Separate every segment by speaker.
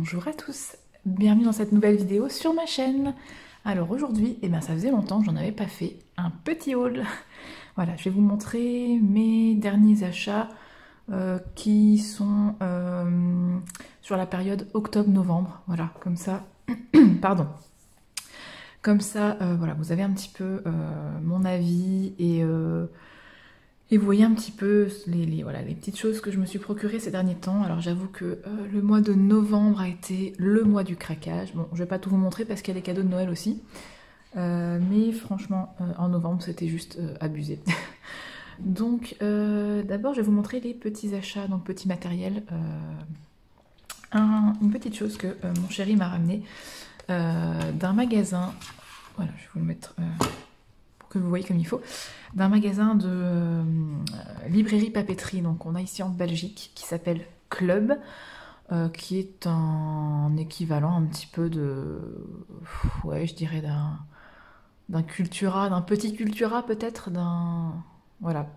Speaker 1: Bonjour à tous, bienvenue dans cette nouvelle vidéo sur ma chaîne. Alors aujourd'hui, ça faisait longtemps que j'en avais pas fait un petit haul. Voilà, je vais vous montrer mes derniers achats qui sont sur la période octobre-novembre. Voilà, comme ça, pardon. Comme ça, voilà, vous avez un petit peu mon avis et vous voyez un petit peu les petites choses que je me suis procurées ces derniers temps. Alors j'avoue que le mois de novembre a été le mois du craquage. Bon, je vais pas tout vous montrer parce qu'il y a les cadeaux de Noël aussi. Mais franchement, en novembre, c'était juste abusé. Donc d'abord, je vais vous montrer les petits achats, donc petit matériel. Une petite chose que mon chéri m'a ramené d'un magasin. Voilà, je vais vous le mettre... que vous voyez comme il faut, d'un magasin de librairie papeterie, donc on a ici en Belgique, qui s'appelle Club, qui est un équivalent un petit peu de, ouais, je dirais d'un Cultura, d'un petit Cultura peut-être, voilà,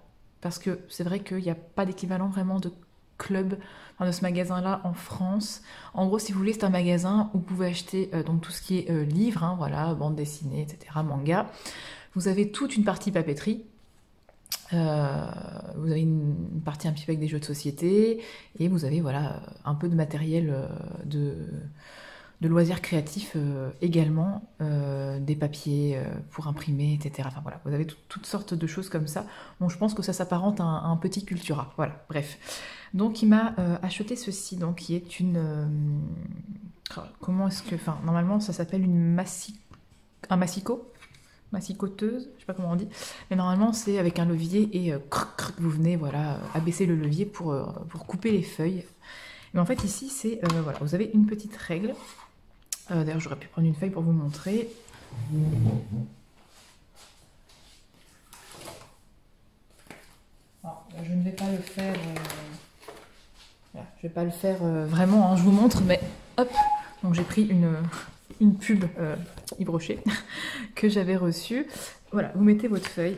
Speaker 1: parce que c'est vrai qu'il n'y a pas d'équivalent vraiment de Club, de ce magasin-là en France. En gros, si vous voulez, c'est un magasin où vous pouvez acheter donc tout ce qui est livres, hein, voilà, bande dessinée, etc., manga. Vous avez toute une partie papeterie, vous avez une partie un petit peu avec des jeux de société, et vous avez voilà, un peu de matériel de loisirs créatifs également, des papiers pour imprimer, etc. Enfin voilà, vous avez toutes sortes de choses comme ça. Bon, je pense que ça s'apparente à un petit Cultura, voilà, bref. Donc il m'a acheté ceci, donc qui est une... comment est-ce que... Enfin, normalement ça s'appelle un massicoteuse, je sais pas comment on dit, mais normalement c'est avec un levier et vous venez voilà abaisser le levier pour couper les feuilles. Mais en fait ici c'est voilà, vous avez une petite règle. D'ailleurs j'aurais pu prendre une feuille pour vous montrer. Alors, je ne vais pas le faire. Voilà, je vais pas le faire vraiment. Hein, je vous montre, mais hop. Donc j'ai pris une pub Yves Rocher que j'avais reçue. Voilà, vous mettez votre feuille,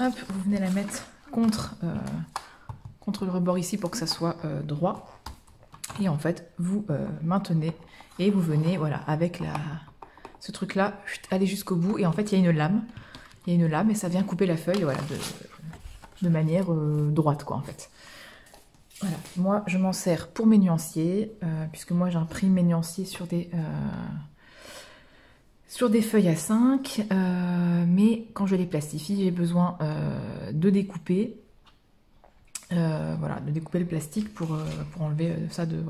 Speaker 1: hop, vous venez la mettre contre le rebord ici pour que ça soit droit. Et en fait, vous maintenez et vous venez, voilà, avec ce truc-là, aller jusqu'au bout. Et en fait, il y a une lame. Il y a une lame et ça vient couper la feuille, voilà, de manière droite, quoi, en fait. Voilà, moi, je m'en sers pour mes nuanciers, puisque moi, j'imprime mes nuanciers sur des feuilles A5, mais quand je les plastifie, j'ai besoin de découper, voilà, de découper le plastique pour enlever ça de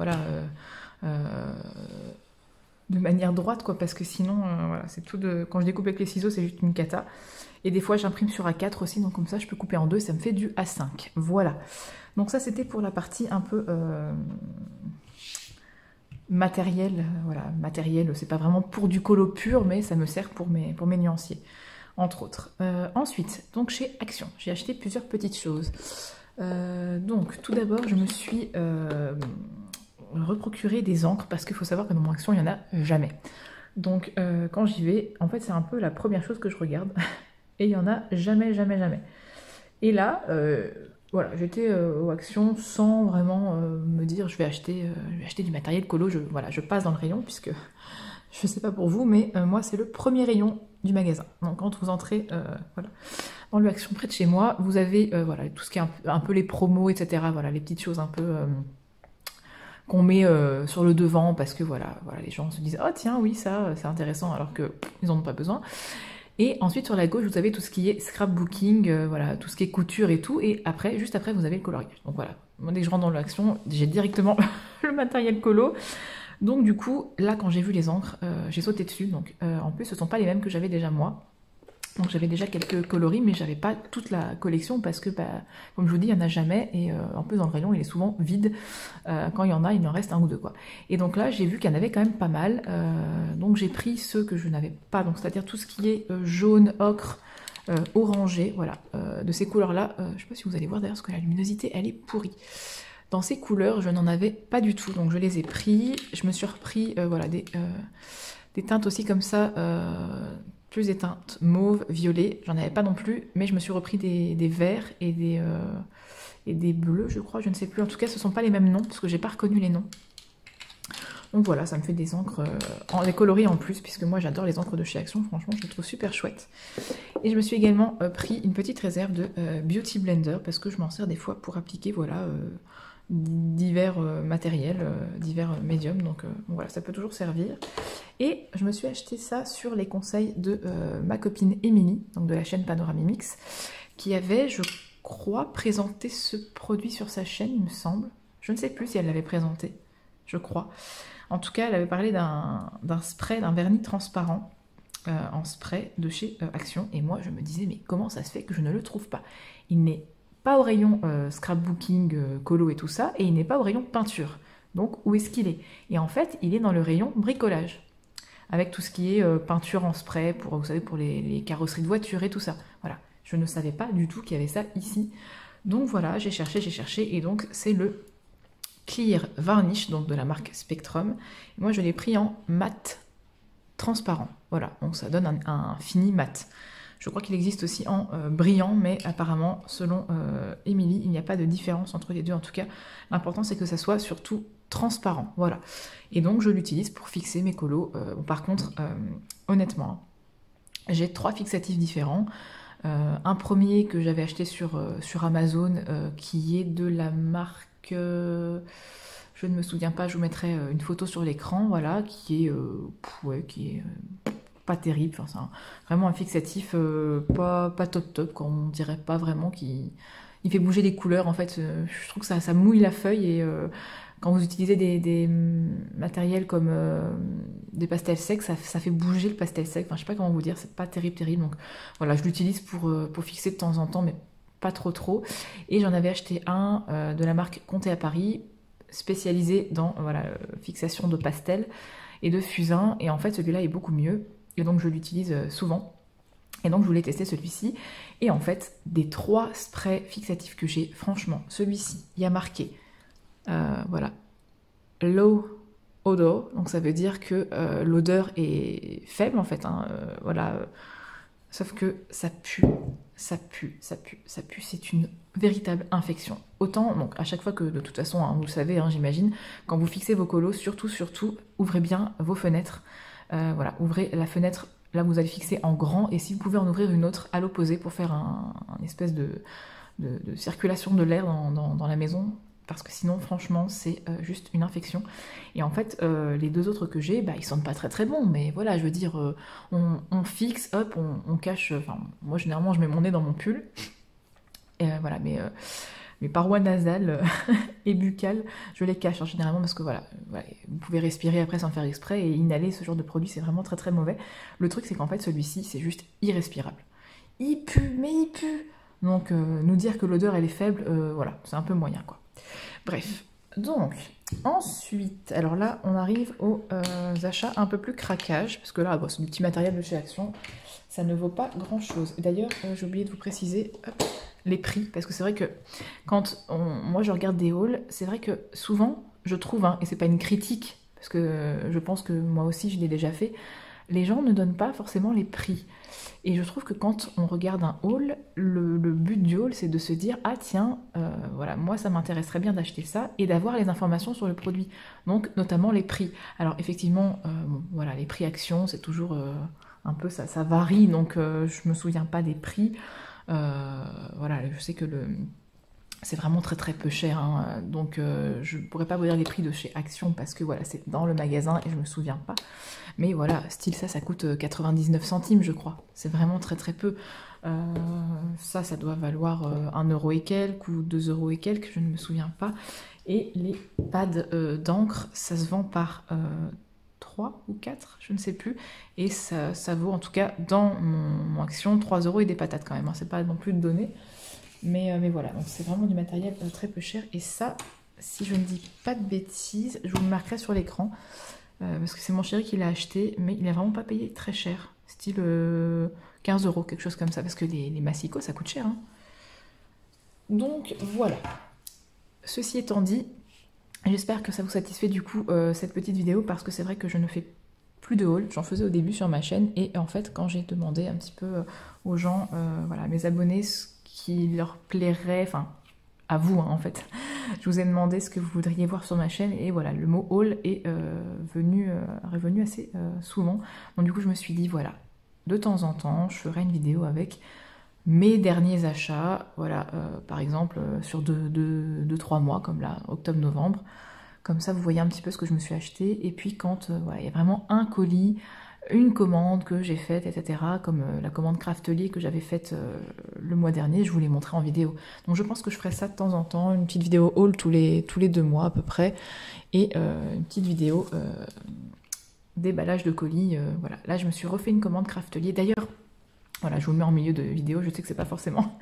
Speaker 1: manière droite, quoi, parce que sinon, voilà, c'est tout quand je découpe avec les ciseaux, c'est juste une cata. Et des fois, j'imprime sur A4 aussi, donc comme ça, je peux couper en deux, ça me fait du A5. Voilà. Donc ça, c'était pour la partie un peu matériel. Voilà, matériel, c'est pas vraiment pour du colo pur, mais ça me sert pour mes nuanciers, entre autres. Ensuite, donc chez Action, j'ai acheté plusieurs petites choses. Donc, tout d'abord, je me suis reprocuré des encres, parce qu'il faut savoir que dans mon Action, il n'y en a jamais. Donc, quand j'y vais, en fait, c'est un peu la première chose que je regarde. Et il n'y en a jamais, jamais, jamais. Et là, voilà, j'étais aux Actions sans vraiment me dire je vais acheter du matériel colo. Voilà, je passe dans le rayon, puisque je ne sais pas pour vous, mais moi, c'est le premier rayon du magasin. Donc, quand vous entrez voilà, dans le Action près de chez moi, vous avez voilà, tout ce qui est un peu les promos, etc. Voilà, les petites choses un peu... qu'on met sur le devant, parce que voilà, les gens se disent « Oh tiens, oui, ça, c'est intéressant », alors qu'ils n'en ont pas besoin. Et ensuite, sur la gauche, vous avez tout ce qui est scrapbooking, voilà, tout ce qui est couture et tout. Et après, juste après, vous avez le coloriage. Donc voilà, moi, dès que je rentre dans l'Action, j'ai directement le matériel colo. Donc du coup, là, quand j'ai vu les encres, j'ai sauté dessus. Donc en plus, ce ne sont pas les mêmes que j'avais déjà moi. Donc j'avais déjà quelques coloris, mais j'avais pas toute la collection parce que, bah, comme je vous dis, il n'y en a jamais. Et en plus, dans le rayon, il est souvent vide. Quand il y en a, il en reste un ou deux, quoi. Et donc là, j'ai vu qu'il y en avait quand même pas mal. Donc j'ai pris ceux que je n'avais pas, donc c'est-à-dire tout ce qui est jaune, ocre, orangé, voilà. De ces couleurs-là, je ne sais pas si vous allez voir d'ailleurs, parce que la luminosité, elle est pourrie. Dans ces couleurs, je n'en avais pas du tout. Donc je les ai pris. Je me suis repris voilà, des teintes aussi comme ça... plus des teintes mauve, violet, j'en avais pas non plus, mais je me suis repris des verts et des bleus, je crois, je ne sais plus. En tout cas, ce ne sont pas les mêmes noms, parce que j'ai pas reconnu les noms. Donc voilà, ça me fait des encres, des coloris en plus, puisque moi j'adore les encres de chez Action, franchement je les trouve super chouettes. Et je me suis également pris une petite réserve de Beauty Blender, parce que je m'en sers des fois pour appliquer, voilà, divers matériels, divers médiums, donc voilà, ça peut toujours servir. Et je me suis acheté ça sur les conseils de ma copine Émilie, donc de la chaîne Panoramimix, qui avait, je crois, présenté ce produit sur sa chaîne, il me semble. Je ne sais plus si elle l'avait présenté, je crois. En tout cas, elle avait parlé d'un spray, d'un vernis transparent en spray de chez Action. Et moi, je me disais, mais comment ça se fait que je ne le trouve pas? Il n'est pas au rayon scrapbooking, colo et tout ça, et il n'est pas au rayon peinture. Donc, où est-ce qu'il est? Et en fait, il est dans le rayon bricolage, avec tout ce qui est peinture en spray, pour, vous savez, pour les carrosseries de voitures et tout ça. Voilà, je ne savais pas du tout qu'il y avait ça ici. Donc voilà, j'ai cherché, et donc c'est le Clear Varnish, donc de la marque Spectrum. Moi, je l'ai pris en mat transparent. Voilà, donc ça donne un fini mat. Je crois qu'il existe aussi en brillant, mais apparemment, selon Émilie, il n'y a pas de différence entre les deux. En tout cas, l'important, c'est que ça soit surtout transparent. Voilà. Et donc, je l'utilise pour fixer mes colos. Bon, par contre, honnêtement, j'ai 3 fixatifs différents. Un premier que j'avais acheté sur Amazon, qui est de la marque... je ne me souviens pas, je vous mettrai une photo sur l'écran, voilà, qui est pas terrible, enfin, c'est vraiment un fixatif pas top, quoi, on dirait pas vraiment qu'il fait bouger les couleurs, en fait, je trouve que ça mouille la feuille, et quand vous utilisez des matériels comme des pastels secs, ça fait bouger le pastel sec, enfin, je sais pas comment vous dire, c'est pas terrible, donc voilà, je l'utilise pour fixer de temps en temps, mais pas trop, et j'en avais acheté un de la marque Comté à Paris, spécialisé dans voilà, fixation de pastel et de fusain, et en fait celui-là est beaucoup mieux, et donc je l'utilise souvent, et donc je voulais tester celui-ci, et en fait des 3 sprays fixatifs que j'ai, franchement, celui-ci, il y a marqué, voilà, low odor, donc ça veut dire que l'odeur est faible en fait, hein, voilà, sauf que ça pue, c'est une véritable infection. Autant, donc à chaque fois que, de toute façon, hein, vous le savez, hein, j'imagine, quand vous fixez vos colos, surtout, ouvrez bien vos fenêtres. Voilà, ouvrez la fenêtre, là vous allez fixer en grand, et si vous pouvez en ouvrir une autre à l'opposé pour faire un espèce de circulation de l'air dans la maison, parce que sinon, franchement, c'est juste une infection. Et en fait, les 2 autres que j'ai, bah, ils sentent pas très bons, mais voilà, je veux dire, on fixe, hop, on cache, enfin, moi, généralement, je mets mon nez dans mon pull, et voilà, mes parois nasales et buccales, je les cache, hein, généralement, parce que voilà, vous pouvez respirer après sans faire exprès, et inhaler ce genre de produit, c'est vraiment très mauvais. Le truc, c'est qu'en fait, celui-ci, c'est juste irrespirable. Il pue, mais il pue. Donc, nous dire que l'odeur, elle est faible, voilà, c'est un peu moyen, quoi. Bref, donc, ensuite, alors là, on arrive aux achats un peu plus craquage, parce que là, bon, c'est du petit matériel de chez Action, ça ne vaut pas grand-chose. D'ailleurs, j'ai oublié de vous préciser les prix, parce que c'est vrai que quand moi je regarde des hauls, c'est vrai que souvent, je trouve, hein, et c'est pas une critique, parce que je pense que moi aussi je l'ai déjà fait, les gens ne donnent pas forcément les prix. Et je trouve que quand on regarde un haul, le but du haul, c'est de se dire « Ah tiens, voilà, moi ça m'intéresserait bien d'acheter ça » et d'avoir les informations sur le produit. Donc notamment les prix. Alors effectivement, bon, voilà, les prix Action, c'est toujours un peu, ça varie, donc je me souviens pas des prix. Voilà, je sais que c'est vraiment très peu cher, hein, donc je pourrais pas vous dire les prix de chez Action parce que voilà, c'est dans le magasin et je me souviens pas. Mais voilà, style ça coûte 99 centimes, je crois. C'est vraiment très peu. Ça doit valoir 1 euro et quelques ou 2 euros et quelques, je ne me souviens pas. Et les pads d'encre, ça se vend par 3 ou 4, je ne sais plus. Et ça vaut en tout cas dans mon Action 3 euros et des patates quand même, hein. C'est pas non plus de données. Mais voilà, donc c'est vraiment du matériel très peu cher. Et ça, si je ne dis pas de bêtises, je vous le marquerai sur l'écran. Parce que c'est mon chéri qui l'a acheté, mais il n'a vraiment pas payé très cher. Style 15 euros, quelque chose comme ça. Parce que les massicot, ça coûte cher, hein. Donc voilà. Ceci étant dit, j'espère que ça vous satisfait du coup cette petite vidéo. Parce que c'est vrai que je ne fais plus de haul. J'en faisais au début sur ma chaîne. Et en fait, quand j'ai demandé un petit peu aux gens, voilà, mes abonnés, qui leur plairait, enfin à vous hein, en fait, Je vous ai demandé ce que vous voudriez voir sur ma chaîne et voilà, le mot haul est revenu assez souvent. Donc du coup, je me suis dit, voilà, de temps en temps, je ferai une vidéo avec mes derniers achats, voilà, par exemple sur 2-3 mois, comme là, octobre-novembre. Comme ça, vous voyez un petit peu ce que je me suis acheté. Et puis quand voilà, il y a vraiment un colis, une commande que j'ai faite, etc., comme la commande Craftelier que j'avais faite le mois dernier, je vous l'ai montré en vidéo. Donc je pense que je ferai ça de temps en temps, une petite vidéo haul tous les 2 mois à peu près, et une petite vidéo déballage de colis. Voilà, là je me suis refait une commande Craftelier. D'ailleurs, voilà, je vous le mets en milieu de vidéo, je sais que c'est pas forcément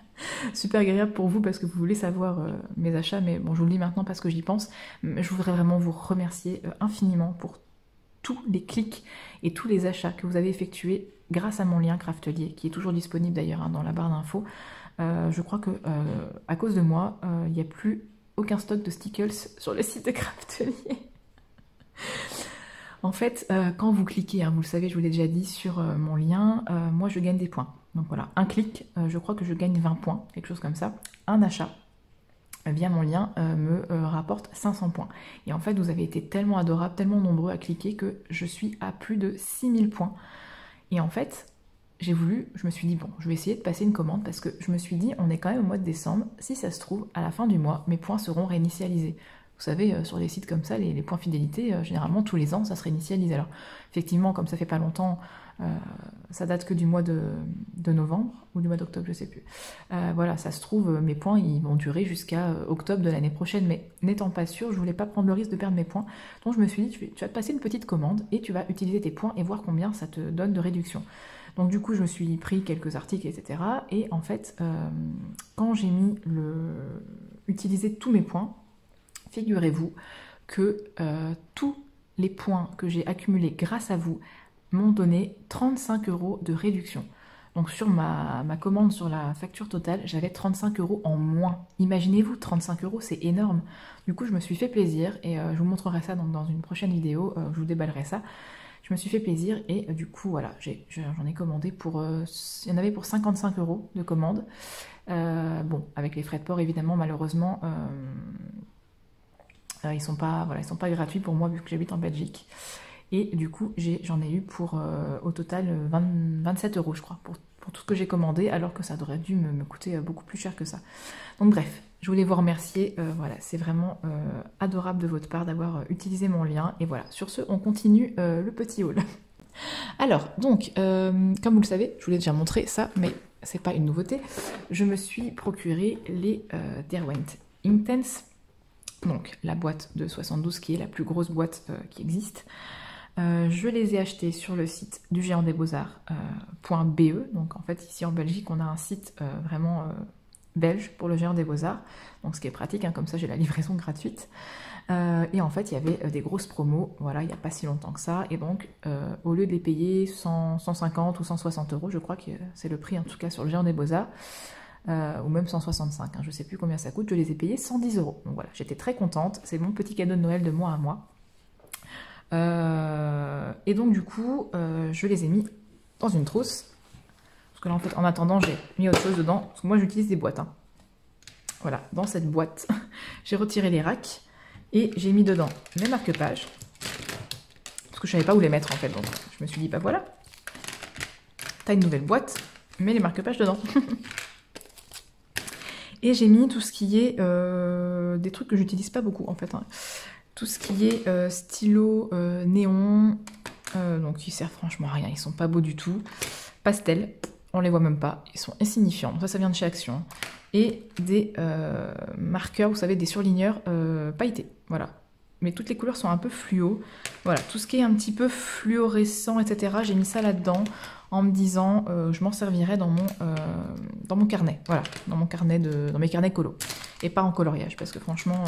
Speaker 1: super agréable pour vous parce que vous voulez savoir mes achats, mais bon, je vous le dis maintenant parce que j'y pense. Je voudrais vraiment vous remercier infiniment pour tous les clics et tous les achats que vous avez effectués grâce à mon lien Craftelier, qui est toujours disponible d'ailleurs dans la barre d'infos. Je crois que à cause de moi, il n'y a plus aucun stock de stickers sur le site de Craftelier. En fait, quand vous cliquez, hein, vous le savez, je vous l'ai déjà dit, sur mon lien, moi je gagne des points. Donc voilà, un clic, je crois que je gagne 20 points, quelque chose comme ça. Un achat via mon lien me rapporte 500 points. Et en fait, vous avez été tellement adorables, tellement nombreux à cliquer que je suis à plus de 6000 points. Et en fait, je me suis dit, bon, je vais essayer de passer une commande parce que je me suis dit, on est quand même au mois de décembre, si ça se trouve, à la fin du mois, mes points seront réinitialisés. Vous savez, sur des sites comme ça, les points fidélité, généralement, tous les ans, ça se réinitialise. Alors, effectivement, comme ça fait pas longtemps, ça date que du mois de novembre, ou du mois d'octobre, je sais plus. Voilà, ça se trouve, mes points, ils vont durer jusqu'à octobre de l'année prochaine, mais n'étant pas sûre, je voulais pas prendre le risque de perdre mes points. Donc, je me suis dit, tu vas te passer une petite commande, et tu vas utiliser tes points et voir combien ça te donne de réduction. Donc du coup, je me suis pris quelques articles, etc. Et en fait, quand j'ai mis utiliser tous mes points, figurez-vous que tous les points que j'ai accumulés grâce à vous m'ont donné 35 € de réduction. Donc sur ma commande, sur la facture totale, j'avais 35 € en moins. Imaginez-vous, 35 €, c'est énorme. Du coup, je me suis fait plaisir et je vous montrerai ça donc, dans une prochaine vidéo, je vous déballerai ça. Je me suis fait plaisir et du coup, voilà, j'en ai commandé pour... il y en avait pour 55 € de commande. Bon, avec les frais de port, évidemment, malheureusement... ils sont pas gratuits pour moi vu que j'habite en Belgique. Et du coup, j'en ai eu pour au total 27 € je crois, pour tout ce que j'ai commandé, alors que ça aurait dû me coûter beaucoup plus cher que ça. Donc bref, je voulais vous remercier. Voilà, c'est vraiment adorable de votre part d'avoir utilisé mon lien. Et voilà, sur ce, on continue le petit haul. Alors, donc, comme vous le savez, je vous l'ai déjà montré ça, mais c'est pas une nouveauté. Je me suis procuré les Derwent Intense. Donc la boîte de 72 qui est la plus grosse boîte qui existe. Je les ai achetés sur le site du géant des beaux-arts.be. Donc en fait ici en Belgique on a un site vraiment belge pour le géant des beaux-arts. Donc ce qui est pratique, hein, comme ça j'ai la livraison gratuite. Et en fait il y avait des grosses promos, voilà, il n'y a pas si longtemps que ça. Et donc au lieu de les payer 150 ou 160 €, je crois que c'est le prix en tout cas sur le géant des beaux-arts, ou même 165, hein, je ne sais plus combien ça coûte, je les ai payés 110 €. Donc voilà, j'étais très contente, c'est mon petit cadeau de Noël de moi à moi. Et donc du coup, je les ai mis dans une trousse, parce que là en fait, en attendant, j'ai mis autre chose dedans, parce que moi j'utilise des boîtes. Hein. Voilà, dans cette boîte, j'ai retiré les racks, et j'ai mis dedans mes marque-pages, parce que je ne savais pas où les mettre en fait, donc je me suis dit, bah voilà, t'as une nouvelle boîte, mets les marque-pages dedans. Et j'ai mis tout ce qui est des trucs que j'utilise pas beaucoup en fait. Hein. Tout ce qui est stylo, néon, donc qui servent franchement à rien, ils sont pas beaux du tout. Pastel, on les voit même pas, ils sont insignifiants. Ça vient de chez Action. Et des marqueurs, vous savez, des surligneurs pailletés. Voilà. Mais toutes les couleurs sont un peu fluo. Voilà, tout ce qui est un petit peu fluorescent, etc. J'ai mis ça là-dedans en me disant je m'en servirai dans mon carnet. Voilà, dans mes carnets colos. Et pas en coloriage, parce que franchement,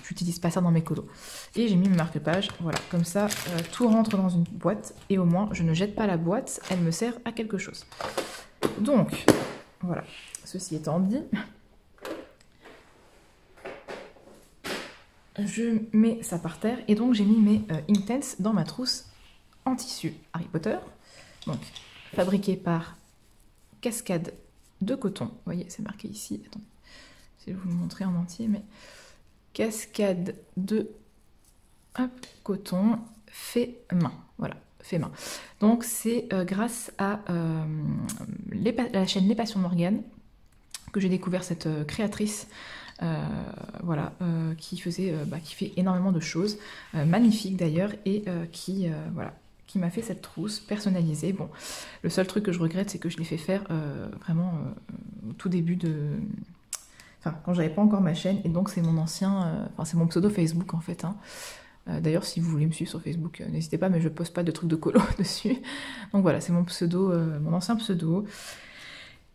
Speaker 1: j'utilise pas ça dans mes colos. Et j'ai mis mes marque-pages, voilà, comme ça, tout rentre dans une boîte. Et au moins, je ne jette pas la boîte, elle me sert à quelque chose. Donc, voilà, ceci étant dit... Je mets ça par terre et donc j'ai mis mes Intense dans ma trousse en tissu Harry Potter. Donc fabriqué par Cascade de coton. Vous voyez, c'est marqué ici. Attendez, je vais vous le montrer en entier, mais cascade de coton fait main. Voilà, fait main. Donc c'est grâce à la chaîne Les Passions de Morgane que j'ai découvert cette créatrice voilà, qui fait énormément de choses, magnifiques d'ailleurs, et voilà, qui m'a fait cette trousse personnalisée. Bon, le seul truc que je regrette, c'est que je l'ai fait faire vraiment au tout début de... Enfin, quand j'avais pas encore ma chaîne, et donc c'est mon ancien... Enfin, c'est mon pseudo Facebook en fait, hein. D'ailleurs, si vous voulez me suivre sur Facebook, n'hésitez pas, mais je poste pas de trucs de colo dessus. Donc voilà, c'est mon pseudo, mon ancien pseudo.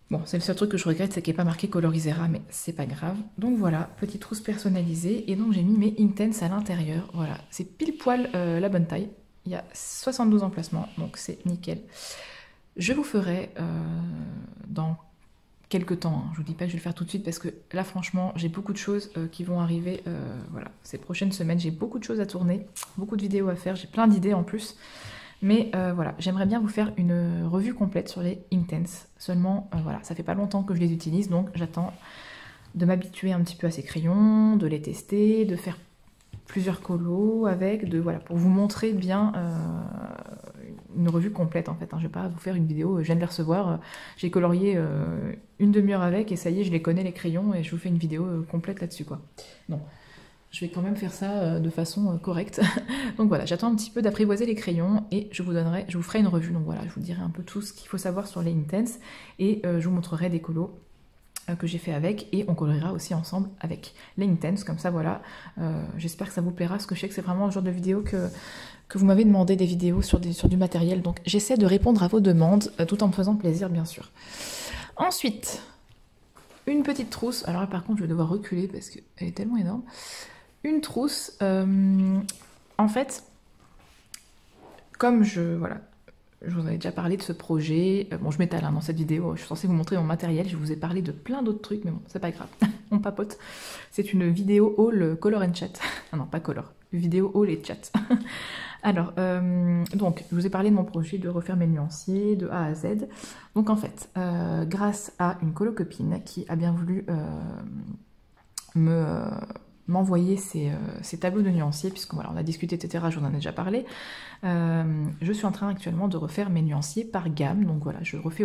Speaker 1: Bon, c'est le seul truc que je regrette, c'est qu'il n'y ait pas marqué Colorisera, mais c'est pas grave. Donc voilà, petite trousse personnalisée, et donc j'ai mis mes Intense à l'intérieur. Voilà, c'est pile poil la bonne taille. Il y a 72 emplacements, donc c'est nickel. Je vous ferai dans quelques temps, hein. Je vous dis pas que je vais le faire tout de suite, parce que là, franchement, j'ai beaucoup de choses qui vont arriver. Voilà, ces prochaines semaines, j'ai beaucoup de choses à tourner, beaucoup de vidéos à faire, j'ai plein d'idées en plus. Mais voilà, j'aimerais bien vous faire une revue complète sur les Intense. Seulement, voilà, ça fait pas longtemps que je les utilise, donc j'attends de m'habituer un petit peu à ces crayons, de les tester, de faire plusieurs colos avec, voilà, pour vous montrer bien une revue complète en fait. Hein. Je vais pas vous faire une vidéo, je viens de les recevoir, j'ai colorié une demi-heure avec et ça y est, je les connais les crayons et je vous fais une vidéo complète là-dessus quoi. Non. Je vais quand même faire ça de façon correcte. Donc voilà, j'attends un petit peu d'apprivoiser les crayons et je vous ferai une revue. Donc voilà, je vous dirai un peu tout ce qu'il faut savoir sur les Intense et je vous montrerai des colos que j'ai fait avec et on coloriera aussi ensemble avec les Intense. Comme ça, voilà, j'espère que ça vous plaira parce que je sais que c'est vraiment le genre de vidéo que vous m'avez demandé, des vidéos sur du matériel. Donc j'essaie de répondre à vos demandes tout en me faisant plaisir, bien sûr. Ensuite, une petite trousse. Alors là, par contre, je vais devoir reculer parce qu'elle est tellement énorme. Une trousse, en fait, comme voilà, je vous en ai déjà parlé de ce projet, bon je m'étale hein, dans cette vidéo, je suis censée vous montrer mon matériel, je vous ai parlé de plein d'autres trucs, mais bon, c'est pas grave, on papote. C'est une vidéo haul color and chat, ah non pas color, vidéo haul et chat. Alors, donc, je vous ai parlé de mon projet de refaire mes nuanciers de A à Z. Donc en fait, grâce à une colocopine qui a bien voulu m'envoyer ces tableaux de nuanciers, puisque voilà, on a discuté, etc., je vous en ai déjà parlé. Je suis en train actuellement de refaire mes nuanciers par gamme, donc voilà, je refais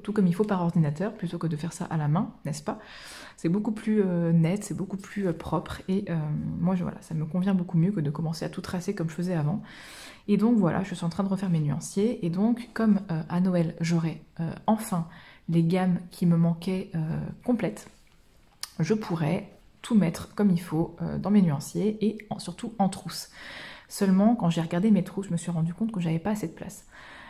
Speaker 1: tout comme il faut par ordinateur, plutôt que de faire ça à la main, n'est-ce pas? C'est beaucoup plus net, c'est beaucoup plus propre, et moi, voilà, ça me convient beaucoup mieux que de commencer à tout tracer comme je faisais avant. Et donc voilà, je suis en train de refaire mes nuanciers, et donc, comme à Noël, j'aurai enfin les gammes qui me manquaient complètes, je pourrais tout mettre comme il faut dans mes nuanciers et surtout en trousse. Seulement, quand j'ai regardé mes trousses, je me suis rendu compte que j'avais pas assez de place.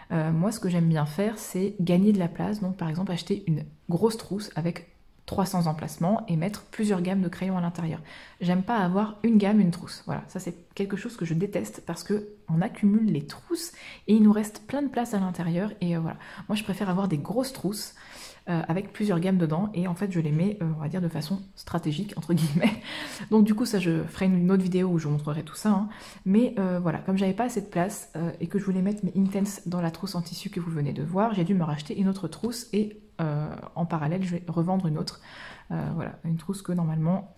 Speaker 1: Moi, ce que j'aime bien faire, c'est gagner de la place. Donc, par exemple, acheter une grosse trousse avec 300 emplacements et mettre plusieurs gammes de crayons à l'intérieur. J'aime pas avoir une gamme, une trousse. Voilà, ça c'est quelque chose que je déteste parce que on accumule les trousses et il nous reste plein de place à l'intérieur. Et voilà, moi je préfère avoir des grosses trousses avec plusieurs gammes dedans et en fait je les mets, on va dire, de façon stratégique, entre guillemets. Donc du coup ça je ferai une autre vidéo où je vous montrerai tout ça, hein. Mais voilà, comme j'avais pas assez de place et que je voulais mettre mes Intense dans la trousse en tissu que vous venez de voir, j'ai dû me racheter une autre trousse et en parallèle je vais revendre une autre. Voilà, une trousse que normalement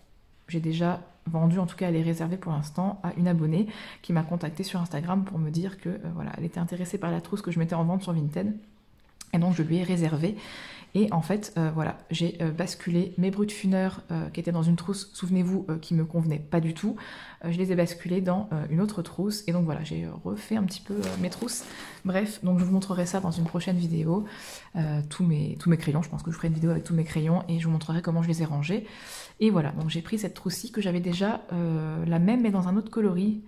Speaker 1: j'ai déjà vendue, en tout cas elle est réservée pour l'instant à une abonnée qui m'a contactée sur Instagram pour me dire que voilà, elle était intéressée par la trousse que je mettais en vente sur Vinted. Et donc je lui ai réservé. Et en fait, voilà, j'ai basculé mes brutes-funeurs qui étaient dans une trousse, souvenez-vous, qui me convenait pas du tout. Je les ai basculés dans une autre trousse. Et donc voilà, j'ai refait un petit peu mes trousses. Bref, donc je vous montrerai ça dans une prochaine vidéo. Tous mes crayons, je pense que je ferai une vidéo avec tous mes crayons et je vous montrerai comment je les ai rangés. Et voilà, donc j'ai pris cette trousse-ci que j'avais déjà, la même mais dans un autre coloris.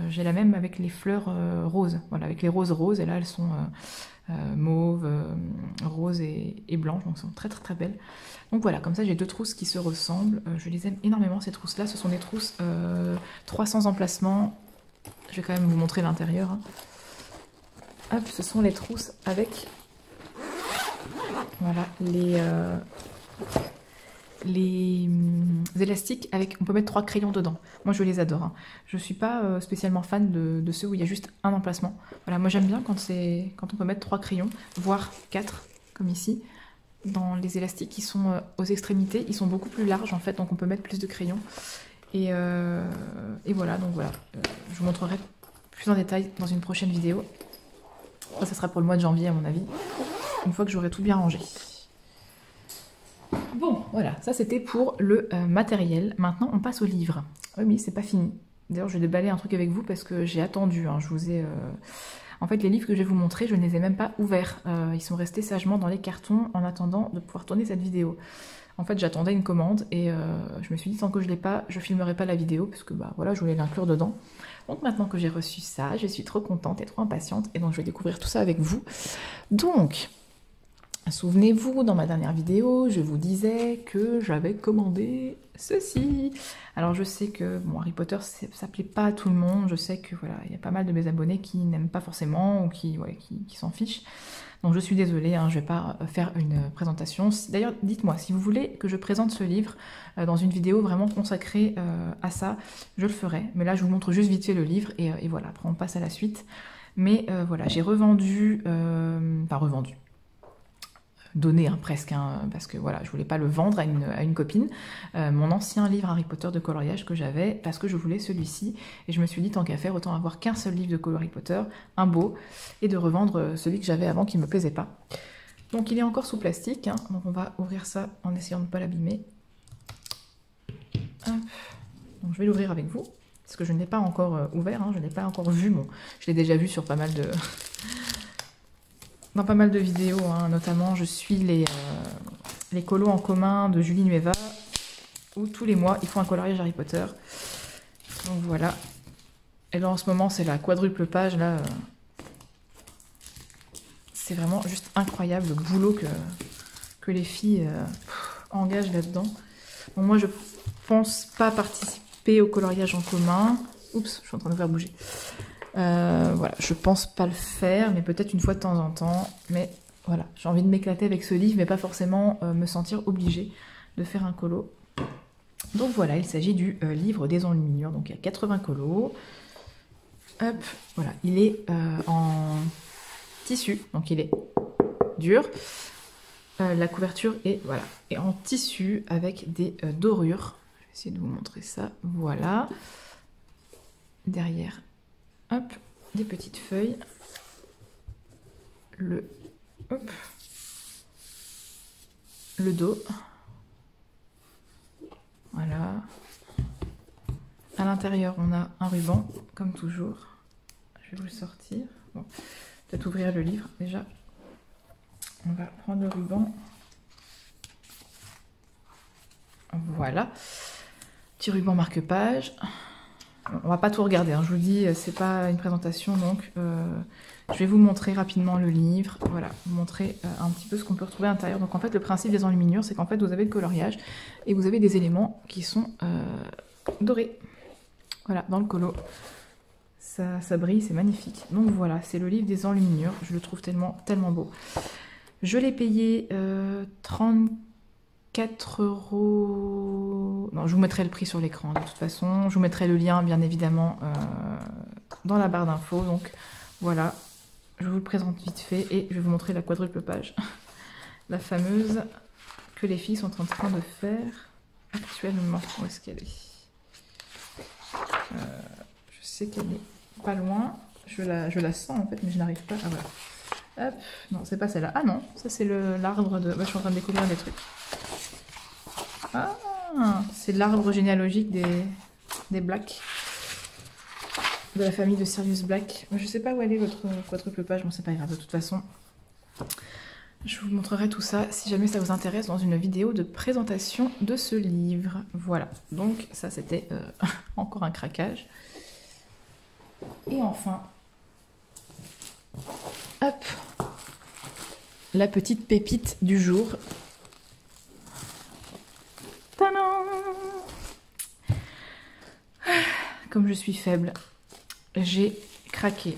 Speaker 1: J'ai la même avec les fleurs roses, voilà, avec les roses, et là elles sont mauve, rose et blanche, donc elles sont très très très belles. Donc voilà, comme ça j'ai deux trousses qui se ressemblent. Je les aime énormément ces trousses là, ce sont des trousses 300 emplacements. Je vais quand même vous montrer l'intérieur, hein. Hop, ce sont les trousses avec voilà les élastiques avec, on peut mettre 3 crayons dedans. Moi je les adore, hein. Je suis pas spécialement fan de ceux où il y a juste un emplacement. Voilà, moi j'aime bien quand on peut mettre 3 crayons, voire 4 comme ici. Dans les élastiques qui sont aux extrémités, ils sont beaucoup plus larges en fait, donc on peut mettre plus de crayons. Et voilà, donc voilà, je vous montrerai plus en détail dans une prochaine vidéo. Ça sera pour le mois de janvier à mon avis, une fois que j'aurai tout bien rangé. Bon, voilà, ça c'était pour le matériel. Maintenant, on passe au livre. Oui, mais c'est pas fini. D'ailleurs, je vais déballer un truc avec vous parce que j'ai attendu. Hein, je vous ai... En fait, les livres que je vais vous montrer, je ne les ai même pas ouverts. Ils sont restés sagement dans les cartons en attendant de pouvoir tourner cette vidéo. En fait, j'attendais une commande et je me suis dit, tant que je l'ai pas, je filmerai pas la vidéo parce que bah voilà, je voulais l'inclure dedans. Donc maintenant que j'ai reçu ça, je suis trop contente et trop impatiente et donc je vais découvrir tout ça avec vous. Donc... souvenez-vous, dans ma dernière vidéo, je vous disais que j'avais commandé ceci. Alors je sais que bon, Harry Potter, ça plaît pas à tout le monde. Je sais que voilà, il y a pas mal de mes abonnés qui n'aiment pas forcément ou qui s'en fichent. Donc je suis désolée, hein, je vais pas faire une présentation. D'ailleurs, dites-moi, si vous voulez que je présente ce livre dans une vidéo vraiment consacrée à ça, je le ferai. Mais là, je vous montre juste vite fait le livre et voilà, après on passe à la suite. Mais voilà, j'ai revendu, enfin revendu. Donné hein, presque, hein, parce que voilà, je voulais pas le vendre à une copine, mon ancien livre Harry Potter de coloriage que j'avais, parce que je voulais celui-ci, et je me suis dit tant qu'à faire, autant avoir qu'un seul livre de Harry Potter, un beau, et de revendre celui que j'avais avant qui me plaisait pas. Donc il est encore sous plastique, hein, donc on va ouvrir ça en essayant de ne pas l'abîmer. Donc je vais l'ouvrir avec vous, parce que je ne l'ai pas encore ouvert, hein, je ne l'ai pas encore vu, bon, je l'ai déjà vu sur pas mal de... dans pas mal de vidéos, hein, notamment je suis les colos en commun de Julie Nueva, où tous les mois ils font un coloriage Harry Potter. Donc voilà. Et là en ce moment c'est la quadruple page, là. C'est vraiment juste incroyable le boulot que les filles engagent là-dedans. Bon, moi je pense pas participer au coloriage en commun. Oups, je suis en train de faire bouger. Voilà, je pense pas le faire, mais peut-être une fois de temps en temps. Mais voilà, j'ai envie de m'éclater avec ce livre, mais pas forcément me sentir obligée de faire un colo. Donc voilà, il s'agit du livre des enluminures. Donc il y a 80 colos. Hop, voilà, il est en tissu, donc il est dur. La couverture est, voilà, est en tissu avec des dorures. Je vais essayer de vous montrer ça. Voilà. Derrière. Hop, des petites feuilles, hop, le dos, voilà. À l'intérieur, on a un ruban, comme toujours. Je vais vous le sortir. Bon, peut-être ouvrir le livre déjà. On va prendre le ruban. Voilà. Petit ruban marque-page. On va pas tout regarder, hein. Je vous dis, c'est pas une présentation, donc je vais vous montrer rapidement le livre, voilà, vous montrer un petit peu ce qu'on peut retrouver à l'intérieur. Donc en fait, le principe des enluminures, c'est qu'en fait, vous avez le coloriage et vous avez des éléments qui sont dorés. Voilà, dans le colo, ça brille, c'est magnifique. Donc voilà, c'est le livre des enluminures, je le trouve tellement, tellement beau. Je l'ai payé 34 €. Non, je vous mettrai le prix sur l'écran de toute façon. Je vous mettrai le lien bien évidemment dans la barre d'infos. Donc voilà, je vous le présente vite fait et je vais vous montrer la quadruple page. La fameuse que les filles sont en train de faire actuellement. Où est-ce qu'elle est, je sais qu'elle est pas loin. Je la sens en fait, mais je n'arrive pas. Ah voilà. Hop, non, c'est pas celle-là. Ah non, ça c'est l'arbre de... Bah, je suis en train de découvrir des trucs. Ah, c'est l'arbre généalogique des Black. De la famille de Sirius Black. Je sais pas où elle est votre quadruple page, bon c'est pas grave de toute façon. Je vous montrerai tout ça si jamais ça vous intéresse dans une vidéo de présentation de ce livre. Voilà, donc ça c'était encore un craquage. Et enfin, hop, la petite pépite du jour. Tadam! Comme je suis faible, j'ai craqué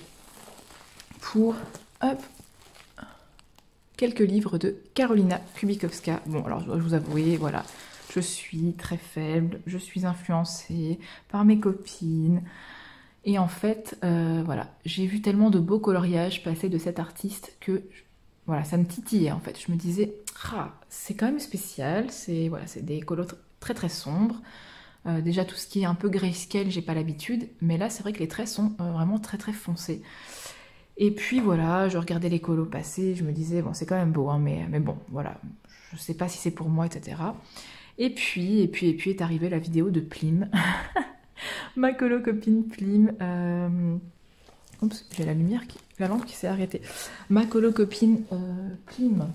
Speaker 1: pour hop, quelques livres de Karolina Kubikowska. Bon, alors je dois vous avouer, voilà, je suis très faible, je suis influencée par mes copines. Et en fait, voilà, j'ai vu tellement de beaux coloriages passer de cet artiste que voilà, ça me titillait en fait. Je me disais, ah, c'est quand même spécial, c'est voilà, c'est des colos très très sombres. Déjà tout ce qui est un peu grayscale, j'ai pas l'habitude, mais là c'est vrai que les traits sont vraiment très très foncés. Et puis voilà, je regardais les colos passer, je me disais bon c'est quand même beau, hein, mais bon voilà, je sais pas si c'est pour moi, etc. Et puis est arrivée la vidéo de Plim, ma colo copine Plim. Oups, j'ai la lampe qui s'est arrêtée. Ma colo copine Plim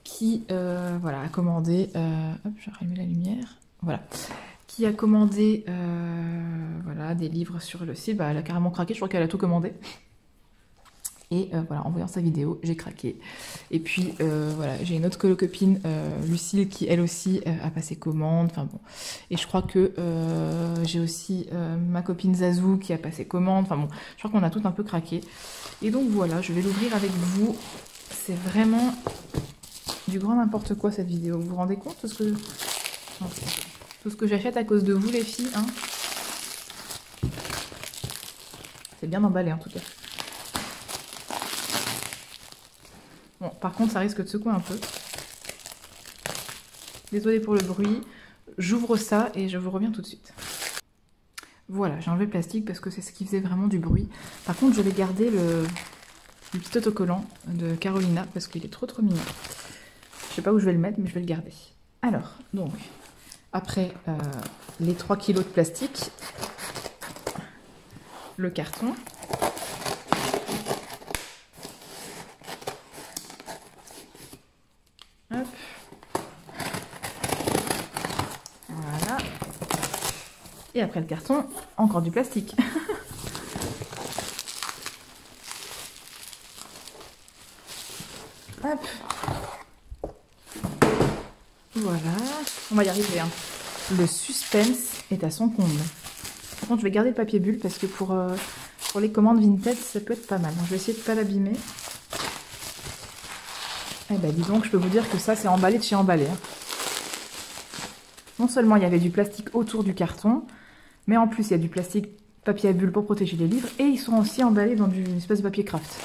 Speaker 1: qui voilà, a commandé. Hop, je vais rallumer la lumière. Voilà. Qui a commandé voilà, des livres sur le site. Bah, elle a carrément craqué, je crois qu'elle a tout commandé. Et voilà, en voyant sa vidéo, j'ai craqué. Et puis voilà, j'ai une autre copine, Lucille, qui elle aussi a passé commande. Enfin bon. Et je crois que j'ai aussi ma copine Zazou qui a passé commande. Enfin bon, je crois qu'on a tout un peu craqué. Et donc voilà, je vais l'ouvrir avec vous. C'est vraiment du grand n'importe quoi cette vidéo. Vous vous rendez compte de ce que... Non, tout ce que j'achète à cause de vous les filles, hein. C'est bien emballé en tout cas. Bon, par contre, ça risque de secouer un peu. Désolée pour le bruit. J'ouvre ça et je vous reviens tout de suite. Voilà, j'ai enlevé le plastique parce que c'est ce qui faisait vraiment du bruit. Par contre, je vais garder le petit autocollant de Carolina parce qu'il est trop mignon. Je sais pas où je vais le mettre, mais je vais le garder. Alors, donc, après les 3 kilos de plastique, le carton. Hop. Voilà. Et après le carton, encore du plastique. Hop. Voilà. On va y arriver, hein. Le suspense est à son comble. Par contre, je vais garder le papier bulle parce que pour les commandes vintage, ça peut être pas mal. Donc, je vais essayer de ne pas l'abîmer. Eh ben, dis donc, je peux vous dire que ça, c'est emballé de chez emballé, hein. Non seulement il y avait du plastique autour du carton, mais en plus, il y a du plastique papier à bulle pour protéger les livres. Et ils sont aussi emballés dans une espèce de papier craft.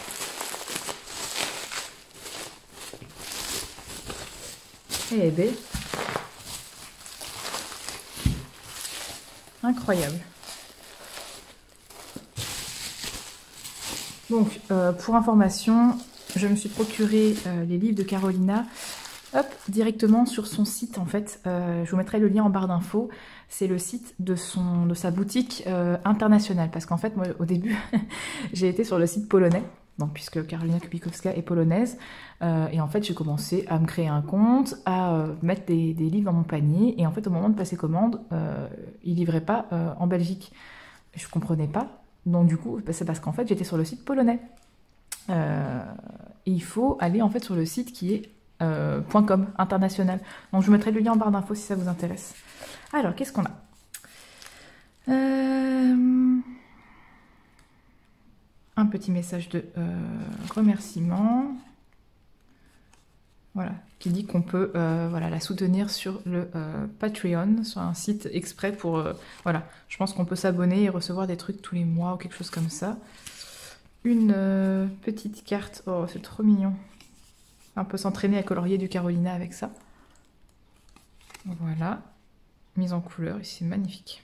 Speaker 1: Eh ben... incroyable. Donc, pour information, je me suis procuré les livres de Carolina, hop, directement sur son site en fait. Je vous mettrai le lien en barre d'infos. C'est le site de sa boutique internationale. Parce qu'en fait, moi, au début, j'ai été sur le site polonais. Donc, puisque Karolina Kubikowska est polonaise. Et en fait, j'ai commencé à me créer un compte, à mettre des livres dans mon panier. Et en fait, au moment de passer commande, ils ne livraient pas en Belgique. Je ne comprenais pas. Donc du coup, c'est parce qu'en fait, j'étais sur le site polonais. Et il faut aller en fait sur le site qui est .com, international. Donc je vous mettrai le lien en barre d'infos si ça vous intéresse. Alors, qu'est-ce qu'on a un petit message de remerciement. Voilà, qui dit qu'on peut voilà, la soutenir sur le Patreon, sur un site exprès pour... voilà, je pense qu'on peut s'abonner et recevoir des trucs tous les mois ou quelque chose comme ça. Une petite carte, oh c'est trop mignon. On peut s'entraîner à colorier du Carolina avec ça. Voilà, mise en couleur, ici c'est magnifique.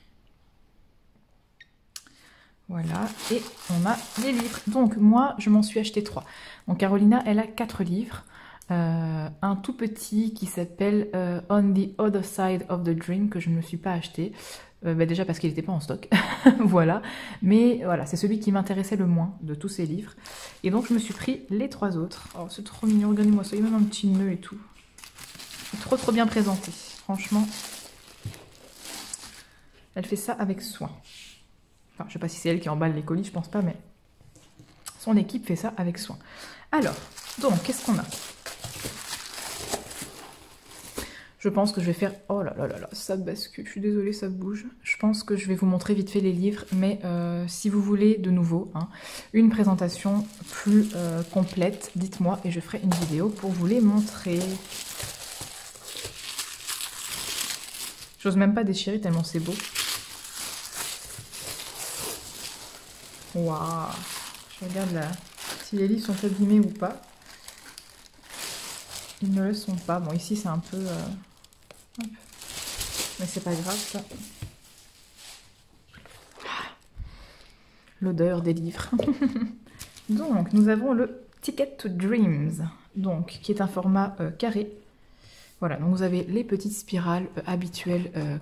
Speaker 1: Voilà, et on a les livres. Donc moi, je m'en suis acheté 3. Donc Carolina, elle a 4 livres. Un tout petit qui s'appelle On the Other Side of the Dream que je ne me suis pas acheté, bah déjà parce qu'il n'était pas en stock, voilà, mais voilà, c'est celui qui m'intéressait le moins de tous ces livres, et donc je me suis pris les 3 autres. Oh c'est trop mignon, regardez-moi ça, il y a même un petit nœud et tout, c'est trop bien présenté, franchement, elle fait ça avec soin. Enfin, je sais pas si c'est elle qui emballe les colis, je pense pas, mais son équipe fait ça avec soin. Alors, donc, qu'est-ce qu'on a ? Je pense que je vais faire... Oh là là là là, ça bascule, je suis désolée, ça bouge. Je pense que je vais vous montrer vite fait les livres, mais si vous voulez de nouveau hein, une présentation plus complète, dites-moi et je ferai une vidéo pour vous les montrer. J'ose même pas déchirer tellement c'est beau. Waouh! Je regarde là, si les livres sont abîmés ou pas. Ils ne le sont pas. Bon, ici c'est un peu... Mais c'est pas grave ça. l'odeur des livres. Donc, nous avons le Ticket to Dreams, donc, qui est un format carré. Voilà, donc vous avez les petites spirales habituelles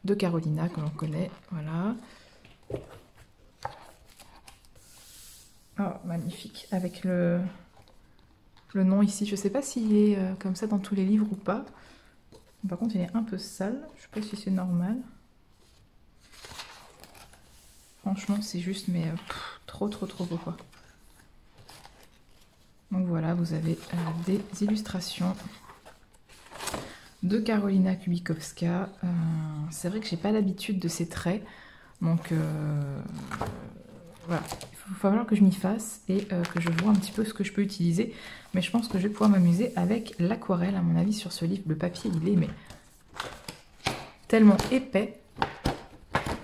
Speaker 1: de Carolina que l'on connaît. Voilà. Oh, magnifique. Avec le nom ici. Je ne sais pas s'il est comme ça dans tous les livres ou pas. Par contre, il est un peu sale. Je ne sais pas si c'est normal. Franchement, c'est juste, mais trop beau, quoi. Donc voilà, vous avez des illustrations de Karolina Kubikowska. C'est vrai que j'ai pas l'habitude de ces traits. Donc voilà, il va falloir que je m'y fasse et que je vois un petit peu ce que je peux utiliser. Mais je pense que je vais pouvoir m'amuser avec l'aquarelle, à mon avis, sur ce livre. Le papier, il est mais tellement épais.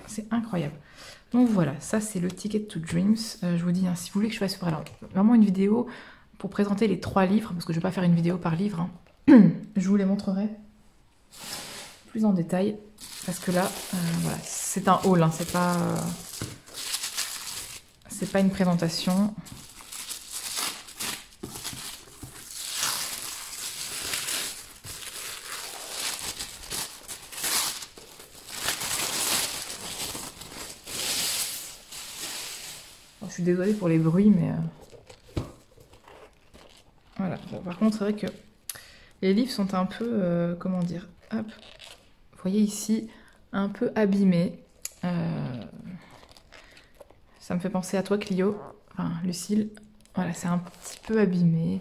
Speaker 1: C'est incroyable. Donc voilà, ça c'est le Ticket to Dreams. Je vous dis, hein, si vous voulez que je fasse vraiment une vidéo pour présenter les 3 livres, parce que je ne vais pas faire une vidéo par livre, hein. Je vous les montrerai plus en détail, parce que là, voilà, c'est un haul, hein, c'est pas une présentation. Je suis désolée pour les bruits, mais voilà. Bon, par contre, c'est vrai que les livres sont un peu, comment dire, hop, vous voyez ici, un peu abîmés. Ça me fait penser à toi, Clio, enfin, Lucille. Voilà, c'est un petit peu abîmé,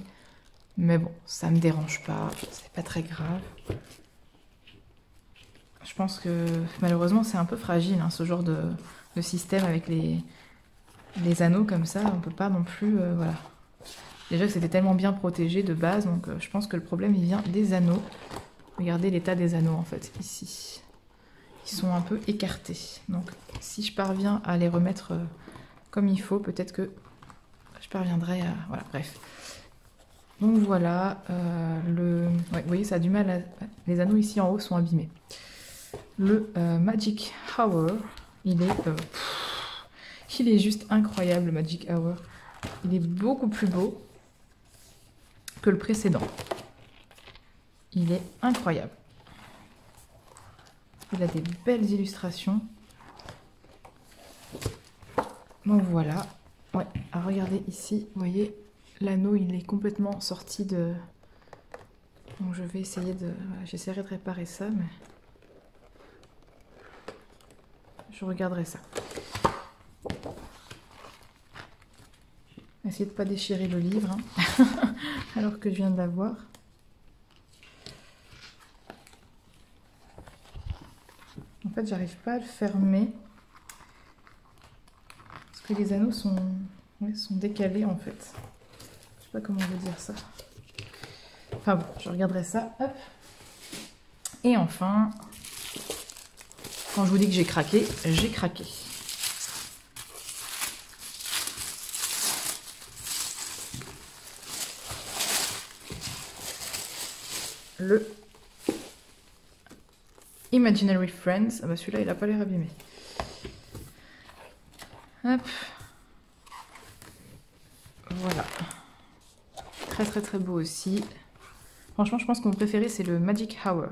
Speaker 1: mais bon, ça me dérange pas, c'est pas très grave. Je pense que malheureusement, c'est un peu fragile, hein, ce genre de système avec les anneaux comme ça, on peut pas non plus, voilà. Déjà que c'était tellement bien protégé de base, donc je pense que le problème il vient des anneaux. Regardez l'état des anneaux en fait, ici. Ils sont un peu écartés. Donc si je parviens à les remettre comme il faut, peut-être que je parviendrai à... Voilà, bref. Donc voilà, ouais, vous voyez, ça a du mal à... Les anneaux ici en haut sont abîmés. Le Magic Hour, il est juste incroyable, le Magic Hour. Il est beaucoup plus beau que le précédent. Il est incroyable. Il a des belles illustrations. Donc voilà. Ouais, à regarder ici, vous voyez, l'anneau il est complètement sorti de... Donc je vais essayer de... Voilà, j'essaierai de réparer ça, mais... Je regarderai ça. Essayez de ne pas déchirer le livre, hein, alors que je viens de l'avoir. En fait, j'arrive pas à le fermer. Parce que les anneaux sont, ouais, sont décalés, en fait. Je sais pas comment vous dire ça. Enfin bon, je regarderai ça. Hop. Et enfin, quand je vous dis que j'ai craqué, j'ai craqué. Le Imaginary Friends. Ah bah celui-là, il n'a pas l'air abîmé. Hop. Voilà. Très beau aussi. Franchement, je pense que mon préféré, c'est le Magic Hour.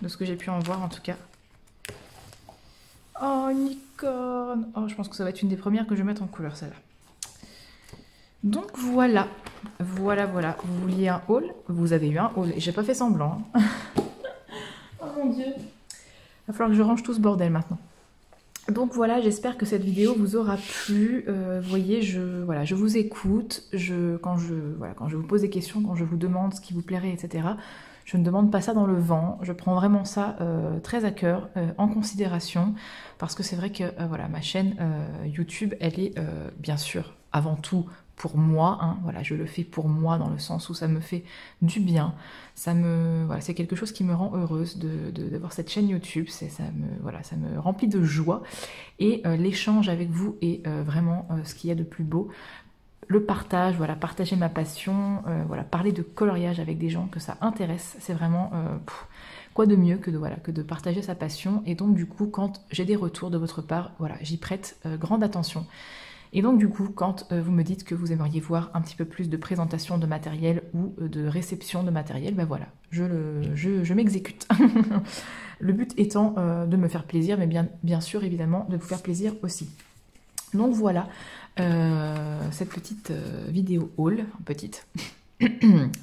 Speaker 1: De ce que j'ai pu en voir, en tout cas. Oh, une licorne. Oh, je pense que ça va être une des premières que je vais mettre en couleur, celle-là. Donc voilà. Voilà. Vous vouliez un haul? Vous avez eu un haul. Et j'ai pas fait semblant. Oh mon Dieu. Il va falloir que je range tout ce bordel maintenant. Donc voilà, j'espère que cette vidéo vous aura plu. Vous voyez, je vous écoute. Quand je vous pose des questions, quand je vous demande ce qui vous plairait, etc., je ne demande pas ça dans le vent. Je prends vraiment ça très à cœur, en considération. Parce que c'est vrai que voilà, ma chaîne YouTube, elle est bien sûr avant tout pour moi, hein, voilà, je le fais pour moi dans le sens où ça me fait du bien, voilà, c'est quelque chose qui me rend heureuse d'avoir cette chaîne YouTube, ça me remplit de joie et l'échange avec vous est vraiment ce qu'il y a de plus beau. Le partage, voilà, partager ma passion, voilà, parler de coloriage avec des gens que ça intéresse, c'est vraiment quoi de mieux que de partager sa passion. Et donc du coup, quand j'ai des retours de votre part, voilà, j'y prête grande attention. Et donc du coup, quand vous me dites que vous aimeriez voir un petit peu plus de présentation de matériel ou de réception de matériel, ben voilà, je m'exécute. Le but étant de me faire plaisir, mais bien sûr, évidemment, de vous faire plaisir aussi. Donc voilà, cette petite vidéo haul, petite,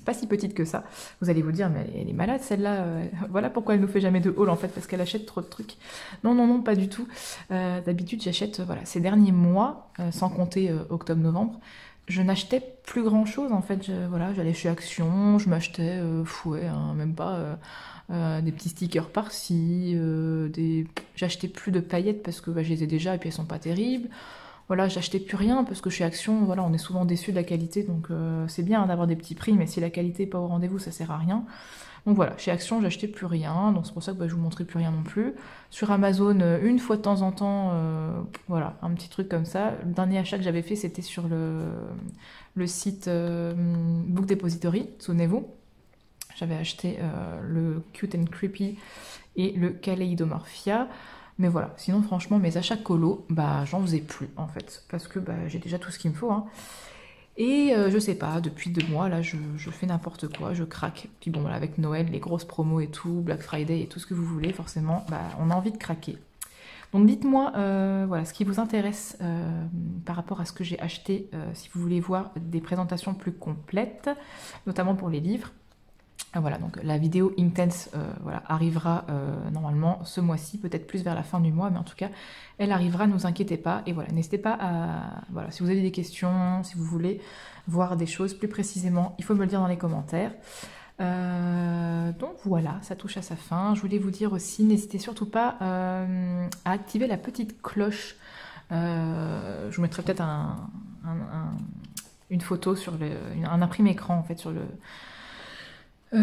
Speaker 1: pas si petite que ça. Vous allez vous dire, mais elle est malade celle-là, voilà pourquoi elle nous fait jamais de haul en fait, parce qu'elle achète trop de trucs. Non, non, non, pas du tout. D'habitude, j'achète, voilà, ces derniers mois, sans compter octobre-novembre, je n'achetais plus grand-chose en fait. Voilà, j'allais chez Action, je m'achetais, même pas... des petits stickers par-ci, j'achetais plus de paillettes parce que je les ai déjà et puis elles sont pas terribles. Voilà, j'achetais plus rien parce que chez Action, voilà, on est souvent déçu de la qualité, donc c'est bien d'avoir des petits prix, mais si la qualité n'est pas au rendez-vous, ça sert à rien. Donc voilà, chez Action, j'achetais plus rien, donc c'est pour ça que je vous montrerai plus rien non plus. Sur Amazon, une fois de temps en temps, voilà, un petit truc comme ça. Le dernier achat que j'avais fait, c'était sur le site Book Depository, souvenez-vous. J'avais acheté le Cute and Creepy et le Kaleidomorphia. Mais voilà, sinon franchement mes achats colo, j'en faisais plus en fait. Parce que j'ai déjà tout ce qu'il me faut. Hein. Et je sais pas, depuis 2 mois là je fais n'importe quoi, je craque. Puis bon voilà, avec Noël, les grosses promos et tout, Black Friday et tout ce que vous voulez, forcément, on a envie de craquer. Donc dites-moi voilà, ce qui vous intéresse par rapport à ce que j'ai acheté, si vous voulez voir des présentations plus complètes, notamment pour les livres. Voilà, donc la vidéo Inktense voilà, arrivera normalement ce mois-ci, peut-être plus vers la fin du mois, mais en tout cas, elle arrivera, ne vous inquiétez pas. Et voilà, n'hésitez pas à... Voilà, si vous avez des questions, si vous voulez voir des choses plus précisément, il faut me le dire dans les commentaires. Donc voilà, ça touche à sa fin. Je voulais vous dire aussi, n'hésitez surtout pas à activer la petite cloche. Je vous mettrai peut-être une photo sur un imprimé écran en fait sur le...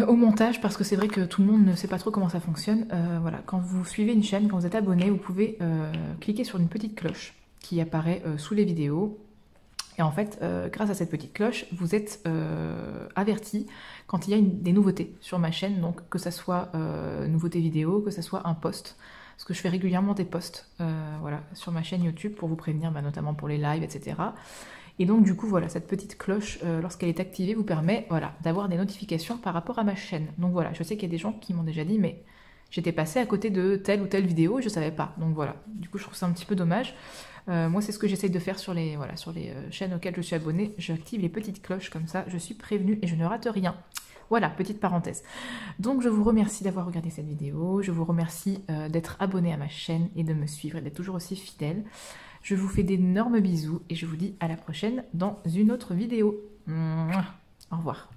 Speaker 1: au montage, parce que c'est vrai que tout le monde ne sait pas trop comment ça fonctionne. Voilà, quand vous suivez une chaîne, quand vous êtes abonné, vous pouvez cliquer sur une petite cloche qui apparaît sous les vidéos. Et en fait, grâce à cette petite cloche, vous êtes averti quand il y a des nouveautés sur ma chaîne, donc que ça soit nouveautés vidéo, que ça soit un post. Parce que je fais régulièrement des posts voilà, sur ma chaîne YouTube pour vous prévenir, notamment pour les lives, etc. Et donc du coup, voilà, cette petite cloche, lorsqu'elle est activée, vous permet d'avoir des notifications par rapport à ma chaîne. Donc voilà, je sais qu'il y a des gens qui m'ont déjà dit, mais j'étais passée à côté de telle ou telle vidéo et je ne savais pas. Donc voilà, du coup je trouve ça un petit peu dommage. Moi c'est ce que j'essaye de faire sur les chaînes auxquelles je suis abonnée. J'active les petites cloches, comme ça je suis prévenue et je ne rate rien. Voilà, petite parenthèse. Donc je vous remercie d'avoir regardé cette vidéo, je vous remercie d'être abonné à ma chaîne et de me suivre et d'être toujours aussi fidèle. Je vous fais d'énormes bisous et je vous dis à la prochaine dans une autre vidéo. Au revoir.